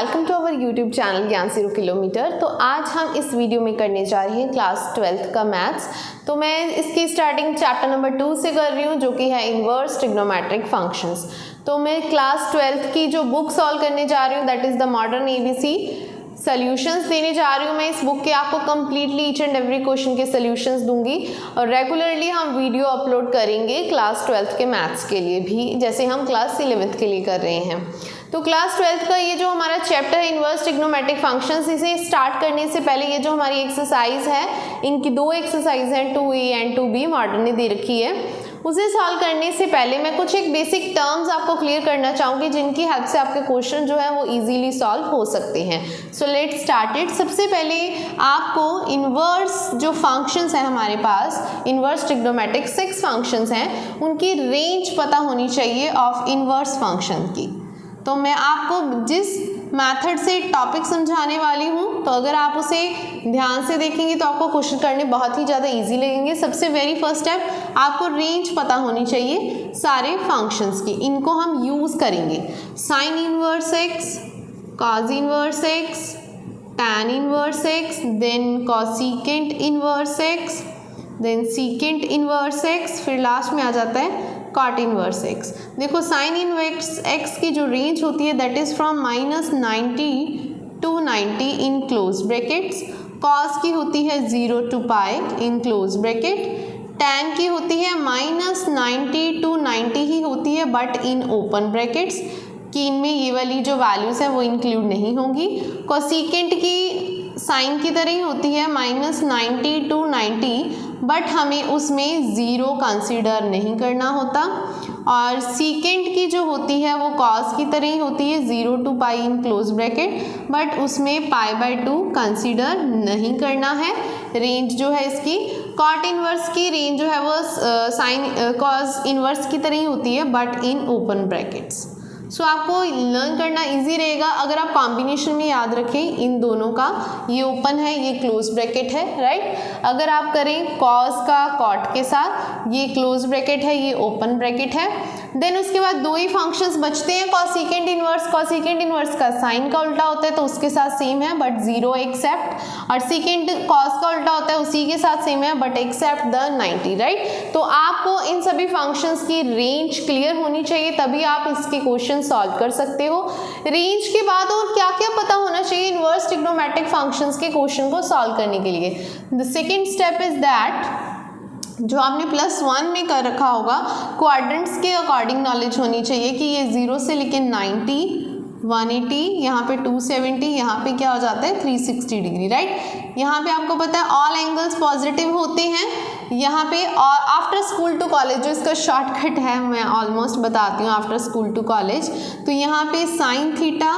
Welcome to our YouTube channel Gyan 0 kilometre. तो आज हम इस वीडियो में करने जा रहे हैं क्लास 12th का मैथ्स। तो मैं इसकी स्टार्टिंग चैप्टर नंबर 2 से कर रही हूँ, जो कि है इन्वर्स ट्रिग्नोमेट्रिक फंक्शंस। तो मैं क्लास 12th की जो बुक सॉल्व करने जा रही हूँ, that is the modern ABC solutions देने जा रही हूँ मैं इस बुक के। आपको completely each and every question के सॉल्यूशंस दूंगी और रेगुलरली हम वीडियो अपलोड करेंगे क्लास 12th के मैथ्स के लिए भी, जैसे हम क्लास 11th के लिए कर रहे हैं। तो क्लास 12th का ये जो हमारा चैप्टर है इन्वर्स ट्रिग्नोमेट्रिक फंक्शंस, इसे स्टार्ट करने से पहले ये जो हमारी एक्सरसाइज है, इनकी दो एक्सरसाइज हैं 2A एंड 2B मॉडर्न ने दे रखी है। उसे सॉल्व करने से पहले मैं कुछ एक बेसिक टर्म्स आपको क्लियर करना चाहूँगी, जिनकी हेल्प से आपके क्वेश्चन जो है वो इजीली सॉल्व हो सकते हैं। So let's start it. सबसे पहले आपको इन्वर्स जो फंक्शंस हैं हमारे पास, इन्वर्स ट्रिग्नोमेट्रिक 6 फंक्शंस हैं, उनकी रेंज पता होनी चाहिए ऑफ इन्वर्स फंक्शन की। तो मैं आपको जिस मेथड से टॉपिक समझाने वाली हूँ, तो अगर आप उसे ध्यान से देखेंगे तो आपको क्वेश्चन करने बहुत ही ज़्यादा इजी लगेंगे। सबसे वेरी फर्स्ट स्टेप, आपको रेंज पता होनी चाहिए सारे फंक्शंस की। इनको हम यूज़ करेंगे। Sine inverse x, cos inverse x, tan inverse x, then cosecant inverse x, then secant inverse x, फिर लास्ट में आ जाता है कॉट इनवर्स एक्स। देखो साइन इनवर्स एक्स की जो रेंज होती है that is from -90 to 90 in close brackets. Cos की होती है 0 to pi in close bracket. Tan की होती है -90 to 90 ही होती है बट इन ओपन ब्रैकेट्स, कि इनमें ये वाली जो वैल्यूज़ हैं वो इंक्लूड नहीं होंगी। कॉसिकेंट की साइन की तरह ही होती है -90 to 90, बट हमें उसमें ज़ीरो कंसीडर नहीं करना होता। और सीकेंट की जो होती है वो कॉस की तरह ही होती है 0 to pi in close bracket, but उसमें π/2 कंसीडर नहीं करना है। रेंज जो है इसकी, कॉट इनवर्स की रेंज जो है वो साइन कॉस इनवर्स की तरह ही होती है बट इन ओपन ब्रैकेट्स। सो आपको लर्न करना इजी रहेगा अगर आप कॉम्बिनेशन में याद रखें इन दोनों का। ये ओपन है, ये क्लोज ब्रैकेट है, राइट। अगर आप करें कॉस का कॉट के साथ, ये क्लोज ब्रैकेट है, ये ओपन ब्रैकेट है। देन उसके बाद दो ही फंक्शंस बचते हैं, कॉसिकेंट इनवर्स। कॉसिकेंट इनवर्स का साइन का उल्टा होता है तो उसके साथ सेम है बट 0 एक्सेप्ट, और सीकेंट कॉस का उल्टा होता है उसी के साथ सेम है बट एक्सेप्ट द 90, राइट। तो आपको इन सभी फंक्शंस की रेंज क्लियर होनी चाहिए, तभी आप इसके क्वेश्चन सॉल्व कर सकते हो। रेंज के बाद और क्या क्या पता होना चाहिए इन्वर्स ट्रिग्नोमेट्रिक फंक्शंस के क्वेश्चन को सॉल्व करने के लिए। The second step is that, जो आपने +1 में कर रखा होगा, क्वाड्रेंट्स के अकॉर्डिंग नॉलेज होनी चाहिए कि ये 0 से लेके 90, 180, यहाँ पे 270, यहाँ पे क्या हो जाता है 360 डिग्री, राइट। यहाँ पे आपको पता है ऑल एंगल्स पॉजिटिव होते हैं। यहाँ पे और आफ्टर स्कूल टू कॉलेज, जो इसका शॉर्टकट है मैं ऑलमोस्ट बताती हूँ, आफ्टर स्कूल टू कॉलेज, तो यहाँ पे sine theta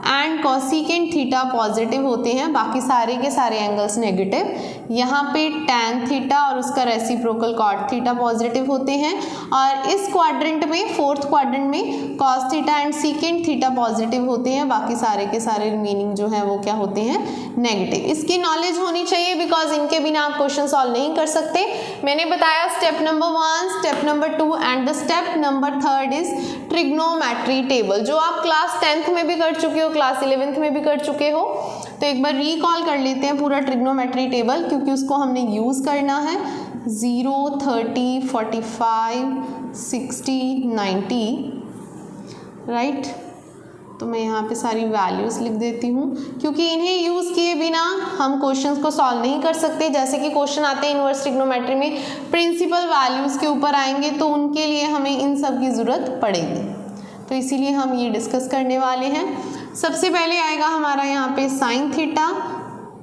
and cosecant theta positive होते हैं, बाकी सारे के सारे एंगल्स नेगेटिव। यहाँ पे टैन थीटा और उसका रेसिप्रोकल कॉट थीटा पॉजिटिव होते हैं। और इस क्वाड्रेंट में, फोर्थ क्वाड्रेंट में, cos theta and secant theta positive होते हैं, बाकी सारे के सारे रिमेनिंग जो है वो क्या होते हैं, नेगेटिव। इसकी नॉलेज होनी चाहिए बिकॉज इनके बिना आप क्वेश्चन सॉल्व नहीं कर सकते। मैंने बताया step number 1, step number 2 and the step number 3 is trigonometry table, जो आप क्लास 10th में भी कर चुके हो, क्लास 11th में भी कर चुके हो। तो एक बार रिकॉल कर लेते हैं पूरा ट्रिग्नोमेट्री टेबल, क्योंकि उसको हमने यूज़ करना है। 0, 30, 45, 60, 90, राइट। तो मैं यहाँ पे सारी वैल्यूज़ लिख देती हूँ, क्योंकि इन्हें यूज़ किए बिना हम क्वेश्चंस को सॉल्व नहीं कर सकते। जैसे कि क्वेश्चन आते हैं इन्वर्स ट्रिग्नोमेट्री में, प्रिंसिपल वैल्यूज़ के ऊपर आएंगे, तो उनके लिए हमें इन सब की ज़रूरत पड़ेगी। तो इसीलिए हम ये डिस्कस करने वाले हैं। सबसे पहले आएगा हमारा यहाँ पे साइन थीटा,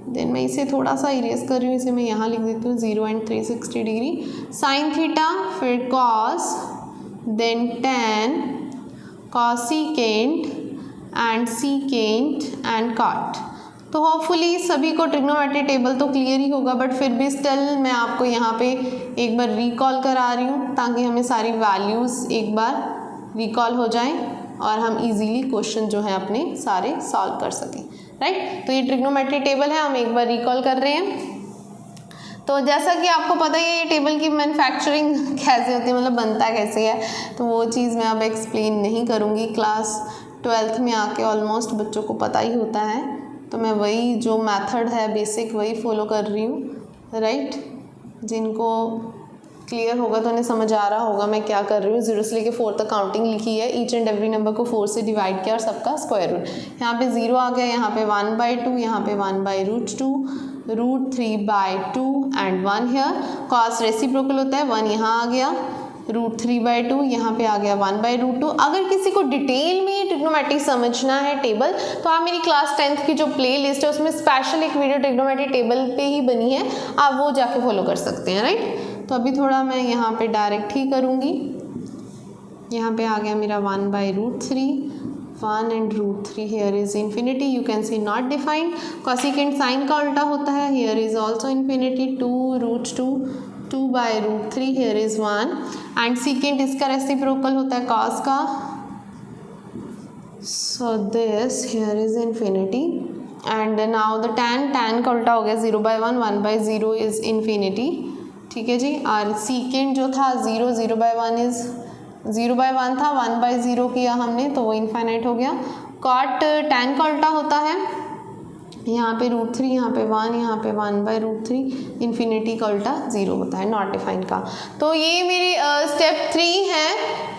देन मैं इसे थोड़ा सा इरेज कर रही हूँ, इसे मैं यहाँ लिख देती हूँ 0 एंड 360 डिग्री, साइन थीटा, फिर cos, then tan, cosecant and secant and cot. तो होपफुली सभी को ट्रिग्नोमेट्री टेबल तो क्लियर ही होगा, बट फिर भी स्टिल मैं आपको यहाँ पे एक बार रिकॉल करा रही हूँ, ताकि हमें सारी वैल्यूज़ एक बार रिकॉल हो जाएं और हम इजीली क्वेश्चन जो है अपने सारे सॉल्व कर सकें, राइट। तो ये ट्रिग्नोमेट्री टेबल है, हम एक बार रिकॉल कर रहे हैं। तो जैसा कि आपको पता ही है ये टेबल की मैन्युफैक्चरिंग कैसे होती है, मतलब बनता कैसे है, तो वो चीज़ मैं अब एक्सप्लेन नहीं करूँगी। क्लास ट्वेल्थ में आके ऑलमोस्ट बच्चों को पता ही होता है, तो मैं वही जो मेथड है बेसिक वही फॉलो कर रही हूँ, राइट। जिनको क्लियर होगा तो उन्हें समझ आ रहा होगा मैं क्या कर रही हूँ। 0 से लेके 4 तक काउंटिंग लिखी है, ईच एंड एवरी नंबर को 4 से डिवाइड किया और सबका स्क्वायर रूट। यहाँ पे 0 आ गया, यहाँ पे 1/2, यहाँ पे 1/√2, √3/2 एंड 1 हियर। कॉस रेसिप्रोकल होता है, 1 यहाँ आ गया, √3/2 यहाँ पे आ गया 1/√2। अगर किसी को डिटेल में ट्रिग्नोमेट्री समझना है टेबल, तो आप मेरी क्लास 10th की जो प्ले लिस्ट है उसमें स्पेशल एक वीडियो ट्रिग्नोमेट्री टेबल पे ही बनी है, आप वो जाके फॉलो कर सकते हैं, राइट। तो अभी थोड़ा मैं यहाँ पे डायरेक्ट ही करूँगी। यहाँ पे आ गया मेरा 1/√3, 1 and √3 here is infinity, you can see not defined. Cosecant sine का उल्टा होता है, here is also infinity, 2√2, 2/√3 here is 1 and secant इसका रेसिप्रोकल होता है कॉस का, so this here is infinity and now the tan का उल्टा हो गया 0/1, 1/0 इज इन्फिनिटी, ठीक है जी। और सीकेंट जो था 0/1 इज 0/1 था, 1/0 किया हमने तो वो इनफाइनाइट हो गया। कॉट tan का उल्टा होता है, यहाँ पे √3, यहाँ पे 1, यहाँ पे 1/√3, इन्फिनिटी का उल्टा 0 होता है, नॉट डिफाइन का। तो ये मेरी स्टेप 3 है।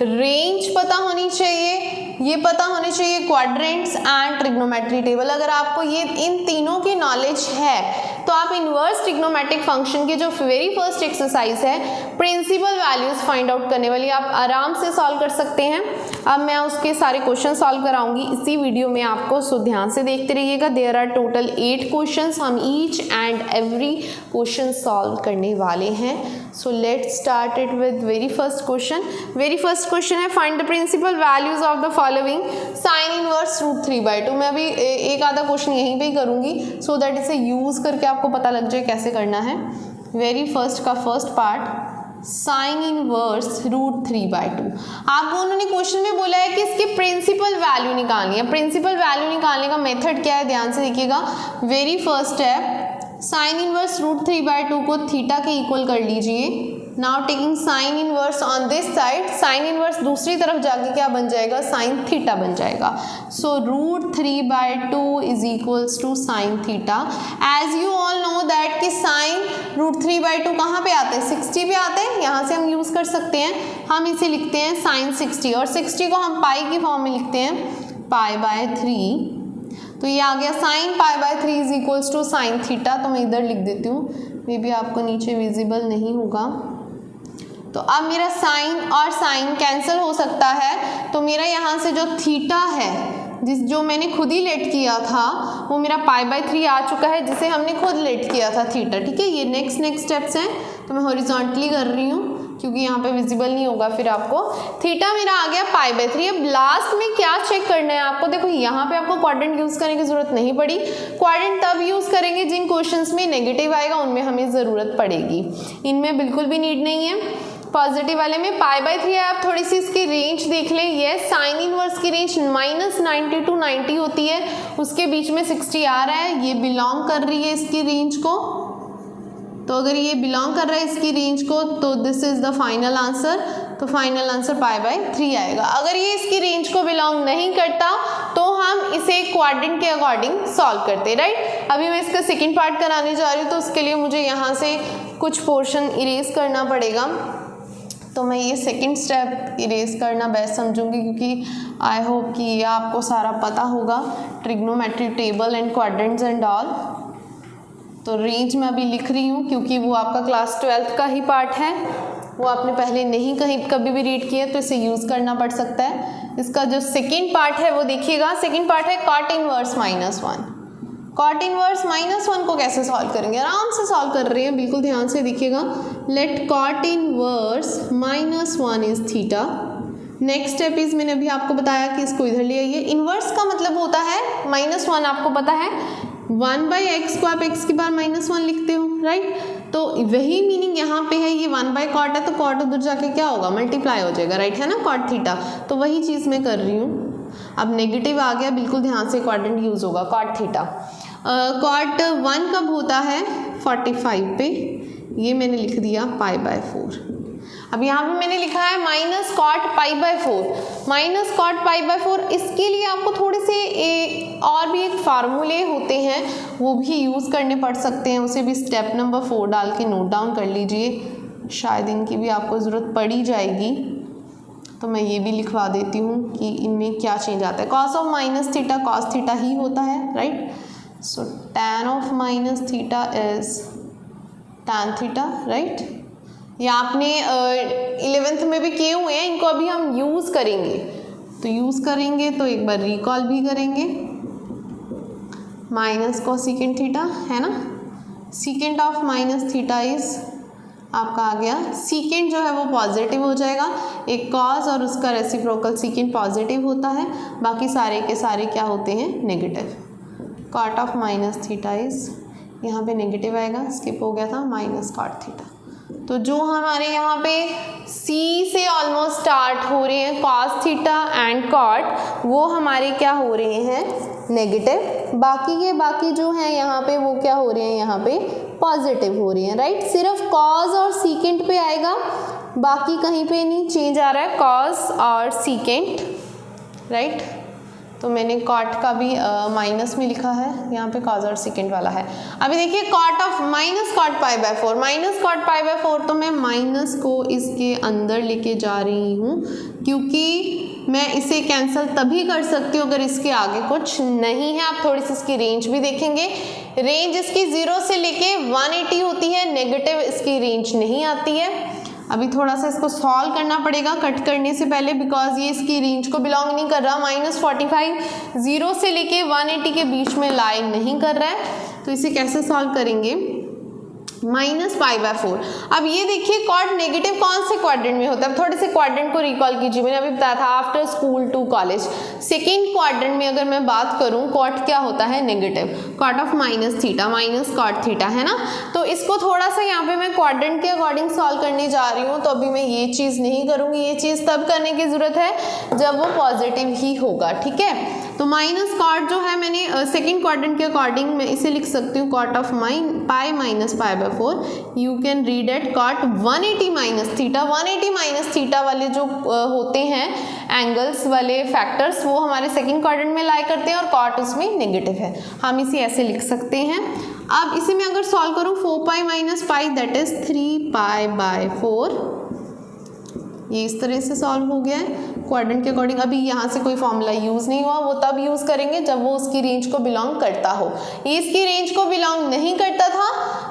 रेंज पता होनी चाहिए, ये पता होनी चाहिए क्वाड्रेंट्स एंड ट्रिग्नोमेट्री टेबल। अगर आपको ये इन तीनों की नॉलेज है तो आप इन्वर्स ट्रिग्नोमेट्रिक फंक्शन की जो वेरी फर्स्ट एक्सरसाइज है प्रिंसिपल वैल्यूज फाइंड आउट करने वाली, आप आराम से सॉल्व कर सकते हैं। अब मैं उसके सारे क्वेश्चन सॉल्व कराऊंगी इसी वीडियो में आपको, सो ध्यान से देखते रहिएगा। देयर आर टोटल 8 क्वेश्चंस, हम each and every question solve करने वाले हैं। So let's start it with very first question. Very first question है find the principal values of the following sine inverse √3/2। मैं अभी एक आधा क्वेश्चन यहीं पे ही करूंगी सो दैट इसे यूज करके आपको पता लग जाए कैसे करना है। वेरी फर्स्ट का फर्स्ट पार्ट साइन इनवर्स √3/2। आपको उन्होंने क्वेश्चन में बोला है कि इसकी प्रिंसिपल वैल्यू निकालनी है। प्रिंसिपल वैल्यू निकालने का मेथड क्या है, ध्यान से देखिएगा। वेरी फर्स्ट है साइन इनवर्स √3/2 को थीटा के इक्वल कर लीजिए। Now taking sine inverse on this side, sine inverse दूसरी तरफ जाके क्या बन जाएगा, साइन थीटा बन जाएगा। So √3/2 is equals to sine theta. As you all know that कि साइन √3/2 कहाँ पे आते हैं, 60 पे आते हैं। यहाँ से हम यूज कर सकते हैं, हम इसे लिखते हैं साइन 60 और 60 को हम पाई की फॉर्म में लिखते हैं π/3। तो ये आ गया sine π/3 is equals to sine theta. तो मैं इधर लिख देती हूँ, मे बी आपको नीचे विजिबल नहीं होगा। तो अब मेरा साइन और साइन कैंसिल हो सकता है, तो मेरा यहाँ से जो थीटा है जो मैंने खुद ही लेट किया था वो मेरा π/3 आ चुका है, जिसे हमने खुद लेट किया था थीटा, ठीक है। ये नेक्स्ट स्टेप्स हैं, तो मैं हॉरिजॉन्टली कर रही हूँ क्योंकि यहाँ पे विजिबल नहीं होगा फिर आपको। थीटा मेरा आ गया π/3। अब लास्ट में क्या चेक करना है आपको, देखो यहाँ पे आपको क्वाड्रेंट यूज करने की जरूरत नहीं पड़ी। क्वाड्रेंट तब यूज करेंगे जिन क्वेश्चंस में नेगेटिव आएगा, उनमें हमें जरूरत पड़ेगी, इनमें बिल्कुल भी नीड नहीं है। पॉजिटिव वाले में π/3 है। आप थोड़ी सी इसकी रेंज देख लें। ये साइन इनवर्स की रेंज -90 to 90 होती है, उसके बीच में 60 आ रहा है, ये बिलोंग कर रही है इसकी रेंज को। तो अगर ये बिलोंग कर रहा है इसकी रेंज को तो this is the final answer. तो फाइनल आंसर π/3 आएगा। अगर ये इसकी रेंज को बिलोंग नहीं करता तो हम इसे क्वाड्रेंट के अकॉर्डिंग सॉल्व करते हैं, राइट। अभी मैं इसका सेकेंड पार्ट कराने जा रही हूँ, तो उसके लिए मुझे यहाँ से कुछ पोर्शन इरेज करना पड़ेगा। तो मैं ये सेकंड स्टेप इरेज करना बेस्ट समझूंगी, क्योंकि आई होप कि ये आपको सारा पता होगा, trigonometry table and quadrants and all. तो रेंज मैं अभी लिख रही हूँ क्योंकि वो आपका क्लास 12th का ही पार्ट है, वो आपने पहले नहीं कभी भी रीड किया, तो इसे यूज़ करना पड़ सकता है। इसका जो सेकेंड पार्ट है वो देखिएगा। सेकेंड पार्ट है कॉट इनवर्स -1। कॉट इनवर्स -1 को कैसे सॉल्व करेंगे, आराम से सॉल्व कर रहे हैं, बिल्कुल ध्यान से देखिएगा। Let cot inverse -1 is theta. Next step is, मैंने अभी आपको बताया कि इसको इधर ले आइए। इनवर्स का मतलब होता है -1, आपको पता है 1/x को आप x की बार -1 लिखते हो, राइट। तो वही मीनिंग यहाँ पे है, ये 1/cot है तो cot उधर जाके क्या होगा, मल्टीप्लाई हो जाएगा, राइट, है ना, cot थीटा। तो वही चीज़ मैं कर रही हूँ। अब नेगेटिव आ गया, बिल्कुल ध्यान से, क्वाड्रेंट यूज होगा, cot थीटा। cot 1 कब होता है, 45 पे, ये मैंने लिख दिया π/4। अब यहाँ पे मैंने लिखा है minus cot pi by 4, minus cot pi by 4, इसके लिए आपको थोड़े से और भी एक फार्मूले होते हैं वो भी यूज़ करने पड़ सकते हैं, उसे भी स्टेप नंबर 4 डाल के नोट डाउन कर लीजिए, शायद इनकी भी आपको ज़रूरत पड़ी जाएगी, तो मैं ये भी लिखवा देती हूँ कि इनमें क्या चेंज आता है। Cos of minus theta cos theta ही होता है, right. So tan of minus theta is tan theta, right. ये आपने 11th में भी किए हुए हैं, इनको अभी हम यूज़ करेंगे, तो यूज़ करेंगे तो एक बार रिकॉल भी करेंगे। माइनस कोसेकेंट थीटा है ना, secant of minus theta is आपका आ गया, सीकेंट जो है वो पॉजिटिव हो जाएगा, एक कॉस और उसका रेसिप्रोकल सीकेंट पॉजिटिव होता है, बाकी सारे के सारे क्या होते हैं, negative. Cot of minus theta is यहाँ पे नेगेटिव आएगा, स्किप हो गया था, माइनस कॉट थीटा। तो जो हमारे यहाँ पे सी से ऑलमोस्ट स्टार्ट हो रहे हैं कॉस थीटा एंड कॉट, वो हमारे क्या हो रहे हैं, नेगेटिव, बाकी के बाकी जो हैं यहाँ पे वो क्या हो रहे हैं, यहाँ पे पॉजिटिव हो रही हैं, राइट। सिर्फ कॉस और सीकेंट पे आएगा, बाकी कहीं पे नहीं चेंज आ रहा है, कॉस और सीकेंट, राइट। तो मैंने कॉट का भी माइनस में लिखा है, यहाँ पे कॉस और सेकेंड वाला है। अभी देखिए cot of minus cot pi by 4, minus cot pi by 4, तो मैं माइनस को इसके अंदर लेके जा रही हूँ, क्योंकि मैं इसे कैंसिल तभी कर सकती हूँ अगर इसके आगे कुछ नहीं है। आप थोड़ी सी इसकी रेंज भी देखेंगे, रेंज इसकी 0 से लेके 180 होती है, नेगेटिव इसकी रेंज नहीं आती है। अभी थोड़ा सा इसको सॉल्व करना पड़ेगा कट करने से पहले, बिकॉज ये इसकी रेंज को बिलोंग नहीं कर रहा। -45 0 से लेके 180 के बीच में लाई नहीं कर रहा है, तो इसे कैसे सॉल्व करेंगे, -π/4। अब ये देखिए कॉट नेगेटिव कौन से क्वाड्रेंट में होता है, अब थोड़े से क्वाड्रेंट को रिकॉल कीजिए, मैंने अभी बताया था after school to college, second quadrant में अगर मैं बात करूं कॉट क्या होता है, negative, cot of minus theta minus cot theta, है ना। तो इसको थोड़ा सा यहाँ पे मैं क्वाड्रेंट के अकॉर्डिंग सॉल्व करने जा रही हूँ, तो अभी मैं ये चीज़ नहीं करूँगी, ये चीज़ तब करने की ज़रूरत है जब वो पॉजिटिव ही होगा, ठीक है। तो माइनस कॉट जो है मैंने सेकेंड क्वाड्रेंट के अकॉर्डिंग मैं इसे लिख सकती हूँ cot of pi minus π/4, you can read at cot 180 minus theta. 180 minus theta वाले जो होते हैं एंगल्स वाले फैक्टर्स, वो हमारे सेकेंड क्वाड्रेंट में लाई करते हैं और कॉट उसमें नेगेटिव है, हम इसे ऐसे लिख सकते हैं। अब इसे मैं अगर सॉल्व करूँ 4π माइनस पाई दैट इज 3π/4, ये इस तरह से सॉल्व हो गया है क्वाड्रेंट के अकॉर्डिंग। अभी यहाँ से कोई फॉर्मूला यूज़ नहीं हुआ, वो तब यूज़ करेंगे जब वो उसकी रेंज को बिलोंग करता हो। ये इसकी रेंज को बिलोंग नहीं करता था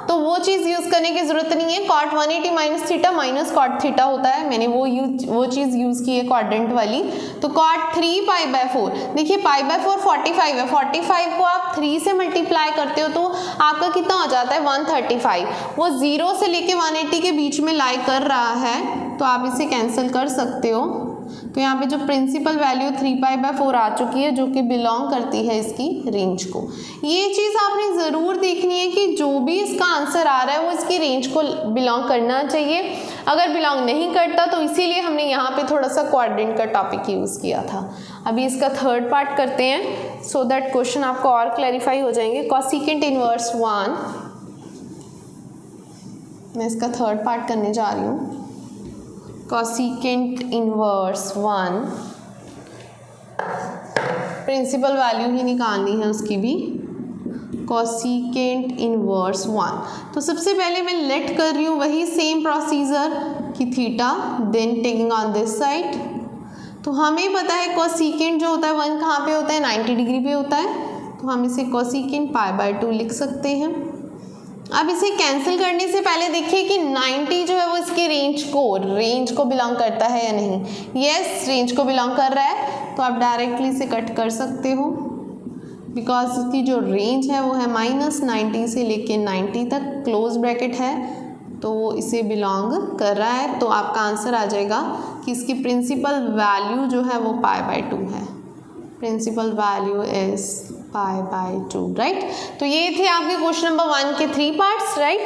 तो वो चीज़ यूज़ करने की ज़रूरत नहीं है। Cot 180 minus theta minus cot theta होता है, मैंने वो चीज़ यूज़ की है क्वाड्रेंट वाली। तो कॉट 3π/4, देखिए π/4 45 है, 45 को आप 3 से मल्टीप्लाई करते हो तो आपका कितना हो जाता है 135। वो 0 से लेके 180 के बीच में लाई कर रहा है, तो आप इसे कैंसिल कर सकते हो। तो यहाँ पे जो प्रिंसिपल वैल्यू 3π/4 आ चुकी है जो कि बिलोंग करती है इसकी रेंज को। ये चीज़ आपने ज़रूर देखनी है कि जो भी इसका आंसर आ रहा है वो इसकी रेंज को बिलोंग करना चाहिए। अगर बिलोंग नहीं करता तो इसीलिए हमने यहाँ पे थोड़ा सा क्वाड्रेंट का टॉपिक यूज़ किया था। अभी इसका थर्ड पार्ट करते हैं सो दैट क्वेश्चन आपको और क्लैरिफाई हो जाएंगे। कॉसेकेंट इनवर्स 1, मैं इसका थर्ड पार्ट करने जा रही हूँ। कॉसेकेंट इनवर्स 1, प्रिंसिपल वैल्यू ही निकालनी है उसकी भी। कॉसेकेंट इनवर्स 1, तो सबसे पहले मैं लेट कर रही हूँ वही सेम प्रोसीजर कि theta then taking on this side. तो हमें पता है कॉसेकेंट जो होता है 1 कहाँ पे होता है, 90 डिग्री पे होता है, तो हम इसे कॉसेकेंट π/2 लिख सकते हैं। अब इसे कैंसिल करने से पहले देखिए कि 90 जो है वो इसकी रेंज को बिलोंग करता है या नहीं। यस, रेंज को बिलोंग कर रहा है, तो आप डायरेक्टली इसे कट कर सकते हो बिकॉज इसकी जो रेंज है वो है -90 से लेके 90 तक, क्लोज ब्रैकेट है, तो वो इसे बिलोंग कर रहा है। तो आपका आंसर आ जाएगा कि इसकी प्रिंसिपल वैल्यू जो है वो π/2 है। Principal value is π/2, right. तो ये थे आपके क्वेश्चन नंबर 1 के 3 पार्ट्स, राइट।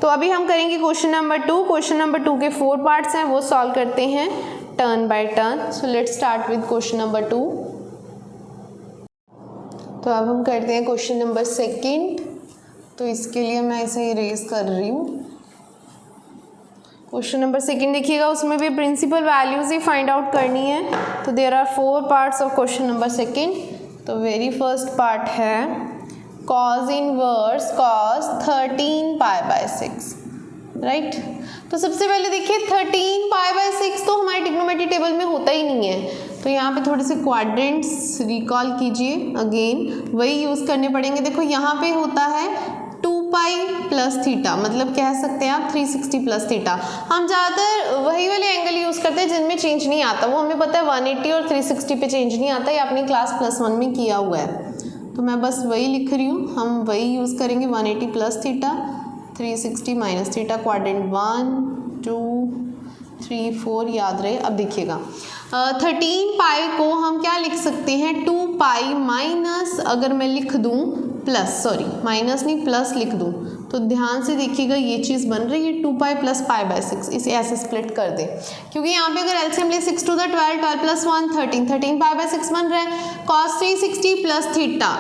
तो अभी हम करेंगे क्वेश्चन नंबर 2। क्वेश्चन नंबर 2 के 4 पार्ट्स हैं, वो सॉल्व करते हैं turn by turn. So let's start with question number 2। तो अब हम करते हैं क्वेश्चन नंबर 2। तो इसके लिए मैं इसे इरेज कर रही हूँ। क्वेश्चन नंबर सेकंड देखिएगा, उसमें भी प्रिंसिपल वैल्यूज ही फाइंड आउट करनी है। तो there are 4 parts of question number second. तो वेरी फर्स्ट पार्ट है cos inverse cos 13 pi by 6, right. तो सबसे पहले देखिए 13 पाई बाय 6 तो हमारे ट्रिग्नोमेट्री टेबल में होता ही नहीं है, तो यहाँ पे थोड़े से क्वाड्रेंट्स रिकॉल कीजिए, अगेन वही यूज़ करने पड़ेंगे। देखो यहाँ पे होता है 2 पाई प्लस थीटा, मतलब कह सकते हैं आप 360 प्लस थीटा। हम ज़्यादातर वही वाले एंगल यूज़ करते हैं जिनमें चेंज नहीं आता, वो हमें पता है 180 और 360 पे चेंज नहीं आता, ये अपनी क्लास +1 में किया हुआ है। तो मैं बस वही लिख रही हूँ, हम वही यूज़ करेंगे 180 plus theta 360 minus theta, quadrant 1 2 3 4 याद रहे। अब देखिएगा 13 पाई को हम क्या लिख सकते हैं, 2 पाई माइनस, अगर मैं लिख दूँ प्लस, सॉरी माइनस नहीं प्लस लिख दूँ, तो ध्यान से देखिएगा ये चीज़ बन रही है 2 पाई प्लस पाई बाय 6। इसे ऐसे स्प्लिट कर दें, क्योंकि यहाँ पे अगर एलसीएम ले 6 to the 12, 12 plus 1 13, 13 pi by 6 बन रहा है। cos 360 plus theta,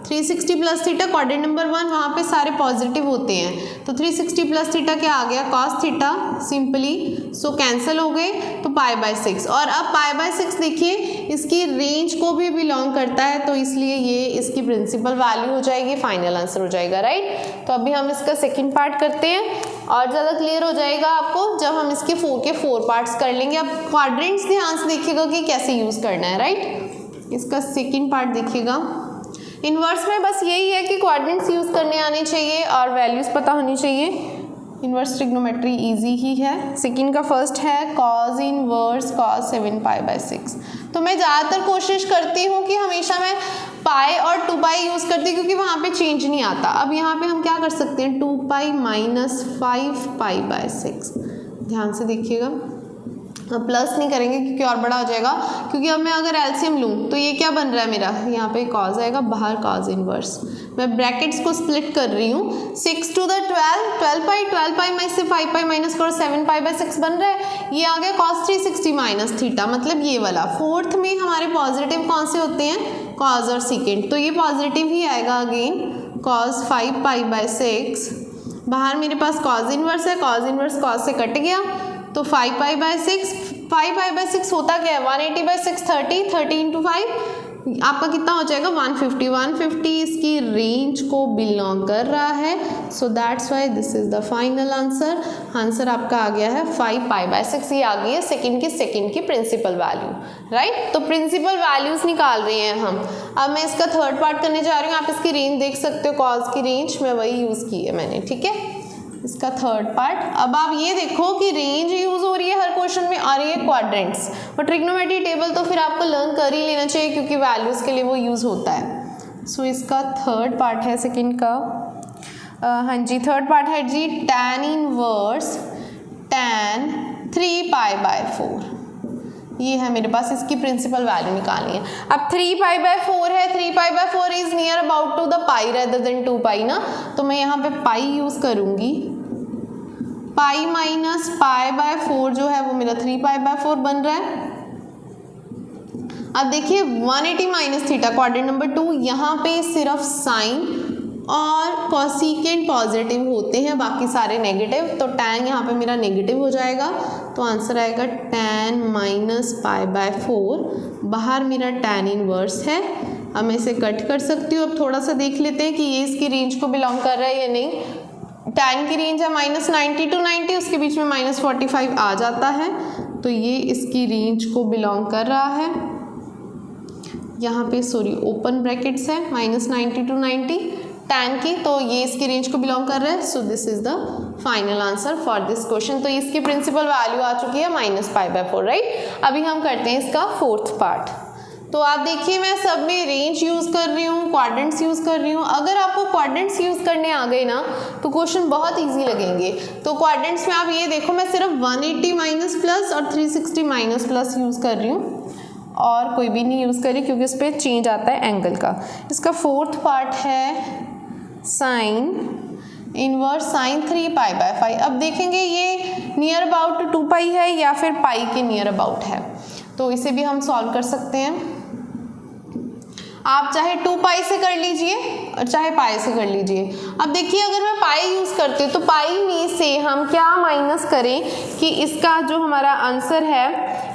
360 plus theta quadrant number 1, वहाँ पे सारे पॉजिटिव होते हैं, तो 360 प्लस थीटा क्या आ गया, cos थीटा सिंपली, सो कैंसिल हो गए, तो पाई बाय 6। और अब पाई बाय 6 देखिए इसकी रेंज को भी बिलोंग करता है, तो इसलिए ये इसकी प्रिंसिपल वैल्यू हो जाएगी, फाइनल आंसर हो जाएगा, राइट। तो अभी हम इसका सेकेंड पार्ट करते हैं और ज़्यादा क्लियर हो जाएगा आपको जब हम इसके 4 पार्ट्स कर लेंगे। अब क्वाड्रेंट्स ध्यान से देखिएगा कि कैसे यूज़ करना है, राइट। इसका सेकेंड पार्ट देखिएगा, इन्वर्स में बस यही है कि क्वाड्रेंट्स यूज़ करने आने चाहिए और वैल्यूज़ पता होनी चाहिए। इन्वर्स ट्रिग्नोमेट्री इजी ही है। सेकंड का फर्स्ट है cos inverse cos 7 pi by 6। तो मैं ज़्यादातर कोशिश करती हूँ कि हमेशा मैं पाई और 2 पाई यूज़ करती हूँ, क्योंकि वहाँ पे चेंज नहीं आता। अब यहाँ पे हम क्या कर सकते हैं, 2 पाई माइनस 5 पाई बाय 6। ध्यान से देखिएगा, अब प्लस नहीं करेंगे क्योंकि और बड़ा हो जाएगा, क्योंकि अब मैं अगर एलसीएम लूँ तो ये क्या बन रहा है मेरा, यहाँ पे cos आएगा, बाहर cos इनवर्स। मैं ब्रैकेट्स को स्प्लिट कर रही हूँ, 6 टू द 12 पाई में से 5 पाई माइनस करो 7 पाई बाय 6 बन रहा है। ये आ गया cos 360 माइनस थीटा, मतलब ये वाला। फोर्थ में हमारे पॉजिटिव कौन से होते हैं, cos और सेकेंड, तो ये पॉजिटिव ही आएगा अगेन, cos 5 पाई बाय 6। बाहर मेरे पास cos इनवर्स है, cos इनवर्स cos से कट गया, तो 5 पाई बाय 6, 5 पाई बाय 6 होता क्या है, 180 बाय 6 30, 30 इंटू 5 आपका कितना हो जाएगा 150। 150 इसकी रेंज को बिलोंग कर रहा है, so that's why this is the final answer. Answer आपका आ गया है 5 पाई बाय 6। ये आ गई है सेकंड की प्रिंसिपल वैल्यू, राइट। तो प्रिंसिपल वैल्यूज निकाल रहे हैं हम। अब मैं इसका थर्ड पार्ट करने जा रही हूँ, आप इसकी रेंज देख सकते हो, कॉस की रेंज मैं वही यूज़ की है मैंने, ठीक है। इसका थर्ड पार्ट, अब आप ये देखो कि रेंज यूज हो रही है हर क्वेश्चन में, आ रही है क्वाड्रेंट्स, और ट्रिग्नोमेट्री टेबल तो फिर आपको लर्न कर ही लेना चाहिए क्योंकि वैल्यूज के लिए वो यूज होता है। सो इसका थर्ड पार्ट है सेकंड का, हाँ जी थर्ड पार्ट है जी tan inverse tan 3 pi by 4। ये है मेरे पास, इसकी प्रिंसिपल वैल्यू निकालनी है। अब 3 पाई बाय 4 है, 3 pi by 4 is near about to the pi rather than 2 pi ना, तो मैं यहाँ पे पाई यूज करूंगी। पाई माइनस पाई बाय 4 जो है वो मेरा 3 पाई बाय 4 बन रहा है। अब देखिए 180 माइनस थीटा क्वाड्रेंट नंबर 2, यहाँ पे सिर्फ साइन और कॉसिकेंट पॉजिटिव होते हैं, बाकी सारे नेगेटिव, तो tan यहाँ पे मेरा नेगेटिव हो जाएगा, तो आंसर आएगा tan माइनस पाई बाय 4। बाहर मेरा tan इनवर्स है, अब मैं इसे कट कर सकती हूँ। अब थोड़ा सा देख लेते हैं कि ये इसकी रेंज को बिलोंग कर रहा है या नहीं। tan की रेंज है -90 टू 90, उसके बीच में -45 आ जाता है, तो ये इसकी रेंज को बिलोंग कर रहा है। यहाँ पे सॉरी ओपन ब्रैकेट्स है, -90 टू 90 tan की, तो ये इसकी रेंज को बिलोंग कर रहा है। So this is the final answer for this question. तो इसकी प्रिंसिपल वैल्यू आ चुकी है -π/4, राइट। अभी हम करते हैं इसका फोर्थ पार्ट। तो आप देखिए मैं सब में रेंज यूज़ कर रही हूँ, क्वाड्रेंट्स यूज़ कर रही हूँ। अगर आपको क्वाड्रेंट्स यूज़ करने आ गए ना तो क्वेश्चन बहुत इजी लगेंगे। तो क्वाड्रेंट्स में आप ये देखो, मैं सिर्फ 180 माइनस प्लस और 360 माइनस प्लस यूज़ कर रही हूँ, और कोई भी नहीं यूज़ करी क्योंकि इस पर चेंज आता है एंगल का। इसका फोर्थ पार्ट है sine inverse sine 3 pi bye 5। अब देखेंगे ये नियर अबाउट 2 पाई है या फिर पाई के नियर अबाउट है, तो इसे भी हम सॉल्व कर सकते हैं। आप चाहे 2 पाई से कर लीजिए और चाहे पाई से कर लीजिए। अब देखिए अगर मैं पाई यूज़ करती हूँ तो पाई में से हम क्या माइनस करें कि इसका जो हमारा आंसर है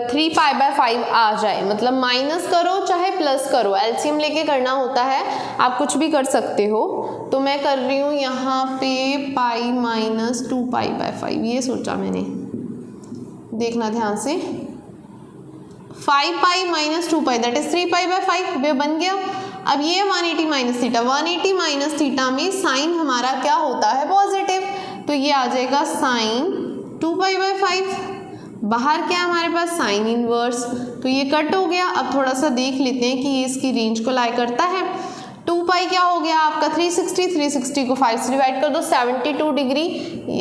3 पाई बाय 5 आ जाए। मतलब माइनस करो चाहे प्लस करो, एलसीएम लेके करना होता है, आप कुछ भी कर सकते हो। तो मैं कर रही हूँ यहाँ पे पाई माइनस 2 पाई बाय 5, ये सोचा मैंने, देखना ध्यान से। 5 pi minus 2 pi that is 3 pi bye 5, वे बन गया। अब ये 180 माइनस थीटा, 180 माइनस थीटा में साइन हमारा क्या होता है, पॉजिटिव, तो ये आ जाएगा साइन 2 पाई बाय 5। बाहर क्या है हमारे पास, साइन इनवर्स, तो ये कट हो गया। अब थोड़ा सा देख लेते हैं कि ये इसकी रेंज को लाई करता है। 2 पाई क्या हो गया आपका 360, 360 को 5 से डिवाइड कर दो 72 डिग्री।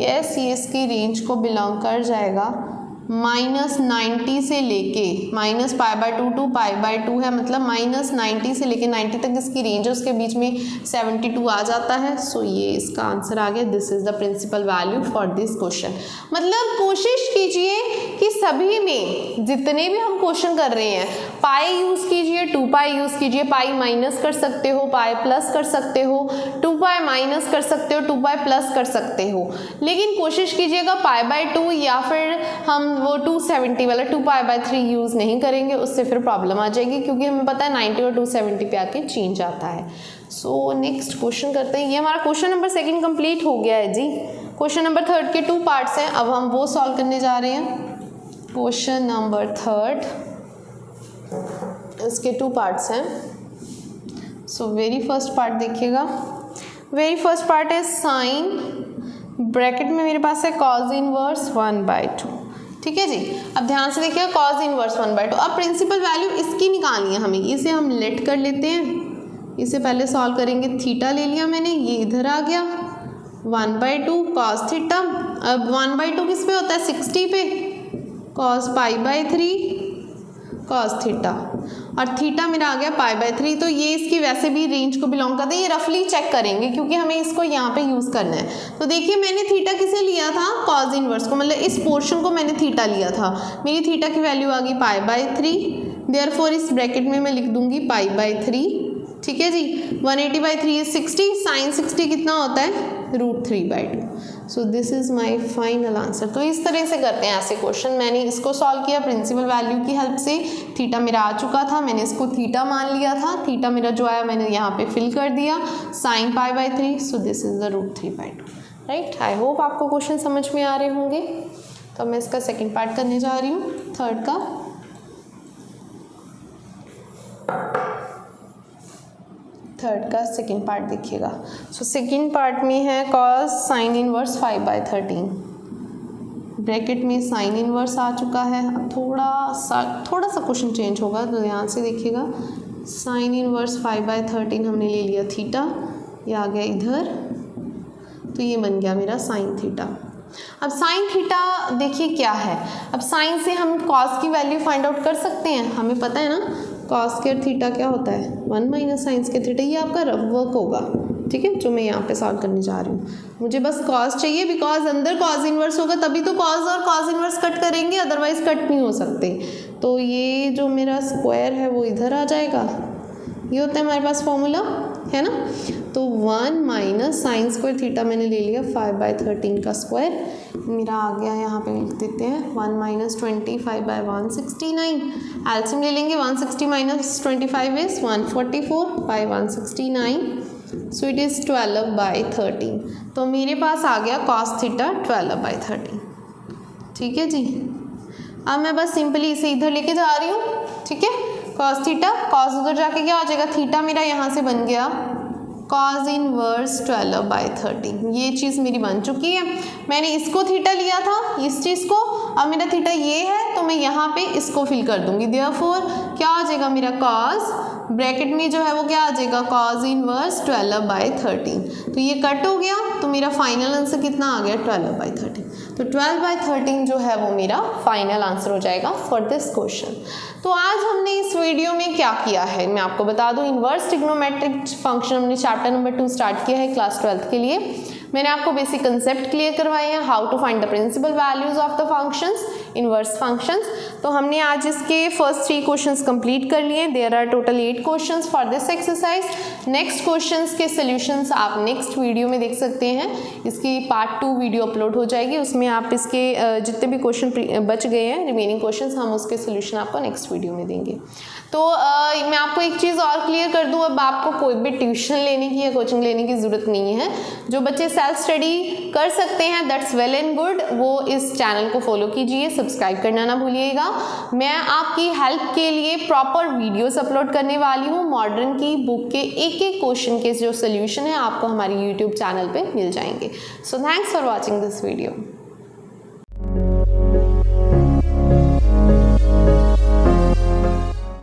यस, ये इसकी रेंज को बिलोंग कर जाएगा -90 से लेके minus pi by 2 to pi by 2 है, मतलब -90 से लेके 90 तक इसकी रेंज है, उसके बीच में 72 आ जाता है। सो ये इसका आंसर आ गया। This is the principal value for this question. मतलब कोशिश कीजिए कि सभी में जितने भी हम क्वेश्चन कर रहे हैं पाई यूज़ कीजिए, 2 पाई यूज़ कीजिए, पाई माइनस कर सकते हो, पाई प्लस कर सकते हो, 2 पाई माइनस कर सकते हो, 2 पाई प्लस कर सकते हो, लेकिन कोशिश कीजिएगा पाई बाय 2 या फिर हम वो 270 वाला 2 पाई बाय 3 यूज़ नहीं करेंगे, उससे फिर प्रॉब्लम आ जाएगी, क्योंकि हमें पता है 90 और 270 पे आके चेंज आता है। सो नेक्स्ट क्वेश्चन करते हैं। ये हमारा क्वेश्चन नंबर 2 कंप्लीट हो गया है जी। क्वेश्चन नंबर 3 के 2 पार्ट्स हैं, अब हम वो सॉल्व करने जा रहे हैं। क्वेश्चन नंबर 3 इसके 2 पार्ट्स हैं। सो वेरी फर्स्ट पार्ट देखिएगा। वेरी फर्स्ट पार्ट है साइन, ब्रैकेट में मेरे पास है कॉज इनवर्स 1/2, ठीक है जी। अब ध्यान से देखिएगा कॉज इनवर्स 1/2। अब प्रिंसिपल वैल्यू इसकी निकालनी है हमें, इसे हम लेट कर लेते हैं, इसे पहले सॉल्व करेंगे। थीटा ले लिया मैंने, ये इधर आ गया 1/2 कॉस थीटा। अब 1/2 किस पे होता है, 60 पे, cos pi by 3 cos theta, और थीटा मेरा आ गया पाई बाय 3। तो ये इसकी वैसे भी रेंज को बिलोंग करता है, ये रफली चेक करेंगे क्योंकि हमें इसको यहाँ पे यूज़ करना है। तो देखिए मैंने थीटा किसे लिया था, कॉज इनवर्स को, मतलब इस पोर्शन को मैंने थीटा लिया था। मेरी थीटा की वैल्यू आ गई पाई बाय 3, देयरफॉर इस ब्रैकेट में मैं लिख दूंगी पाई बाय 3, ठीक है जी। 180/3 इज 60, साइन 60 कितना होता है, √3/2। So this is my final answer. तो इस तरह से करते हैं ऐसे क्वेश्चन। मैंने इसको सॉल्व किया प्रिंसिपल वैल्यू की हेल्प से, थीटा मेरा आ चुका था, मैंने इसको थीटा मान लिया था, थीटा मेरा जो आया मैंने यहाँ पे फिल कर दिया, sine pi by 3, so this is the √3/2, right. I hope आपको क्वेश्चन समझ में आ रहे होंगे। तो मैं इसका सेकेंड पार्ट करने जा रही हूँ, थर्ड का। थर्ड का सेकेंड पार्ट देखिएगा। सो सेकेंड पार्ट में है कॉस साइन इनवर्स 5/13, ब्रैकेट में साइन इनवर्स आ चुका है। अब थोड़ा सा क्वेश्चन चेंज होगा, तो ध्यान से देखिएगा। साइन इनवर्स 5/13 हमने ले लिया थीटा, ये आ गया इधर, तो ये बन गया मेरा साइन थीटा। अब साइन थीटा देखिए क्या है, अब साइन से हम कॉस की वैल्यू फाइंड आउट कर सकते हैं, हमें पता है ना कॉस स्क्वायर थीटा क्या होता है, 1 माइनस साइन स्क्वायर थीटा। ये आपका रफ वर्क होगा, ठीक है, जो मैं यहाँ पे सॉल्व करने जा रही हूँ। मुझे बस कॉस चाहिए, बिकॉज अंदर कॉस इनवर्स होगा तभी तो कॉस और कॉस इनवर्स कट करेंगे, अदरवाइज कट नहीं हो सकते। तो ये जो मेरा स्क्वायर है वो इधर आ जाएगा, ये होता है हमारे पास फॉर्मूला, है ना। तो 1 माइनस साइन स्क्वायर थीटा मैंने ले लिया 5/13 का स्क्वायर, मेरा आ गया, यहाँ पे लिख देते हैं 1 माइनस 25/169। एलसीएम ले लेंगे, 160 minus 25 is 144/169, so it is 12/13। तो मेरे पास आ गया कॉस थीटा 12/13, ठीक है जी। अब मैं बस सिंपली इसे इधर लेके जा रही हूँ, ठीक है। कॉस थीटा, कॉस उधर जाके क्या हो जाएगा, थीटा मेरा यहाँ से बन गया कॉस इनवर्स 12/13। ये चीज़ मेरी बन चुकी है। मैंने इसको थीटा लिया था, इस चीज़ को, अब मेरा थीटा ये है, तो मैं यहाँ पे इसको फिल कर दूंगी। देयरफॉर क्या आ जाएगा मेरा कॉस, ब्रैकेट में जो है वो क्या आ जाएगा, कॉस इनवर्स 12/13। तो ये कट हो गया, तो मेरा फाइनल आंसर कितना आ गया, 12/13। तो 12/13 जो है वो मेरा फाइनल आंसर हो जाएगा फॉर दिस क्वेश्चन। तो आज हमने इस वीडियो में क्या किया है मैं आपको बता दूं। इन्वर्स ट्रिग्नोमेट्रिक फंक्शन हमने चैप्टर नंबर 2 स्टार्ट किया है क्लास 12th के लिए। मैंने आपको बेसिक कंसेप्ट क्लियर करवाए हैं, how to find the principal values of the functions, inverse functions. तो हमने आज इसके फर्स्ट 3 क्वेश्चंस कंप्लीट कर लिए। There are total 8 questions for this exercise. Next questions के सॉल्यूशंस आप नेक्स्ट वीडियो में देख सकते हैं। इसकी पार्ट 2 वीडियो अपलोड हो जाएगी, उसमें आप इसके जितने भी क्वेश्चन बच गए हैं रिमेनिंग क्वेश्चंस, हम उसके सोल्यूशन आपको नेक्स्ट वीडियो में देंगे। तो मैं आपको एक चीज़ और क्लियर कर दूं, अब आपको कोई भी ट्यूशन लेने की या कोचिंग लेने की ज़रूरत नहीं है। जो बच्चे सेल्फ स्टडी कर सकते हैं दैट्स वेल एंड गुड, वो इस चैनल को फॉलो कीजिए, सब्सक्राइब करना ना भूलिएगा। मैं आपकी हेल्प के लिए प्रॉपर वीडियोस अपलोड करने वाली हूँ। मॉडर्न की बुक के एक एक क्वेश्चन के जो सोल्यूशन है आपको हमारी यूट्यूब चैनल पे मिल जाएंगे। So thanks for watching this video.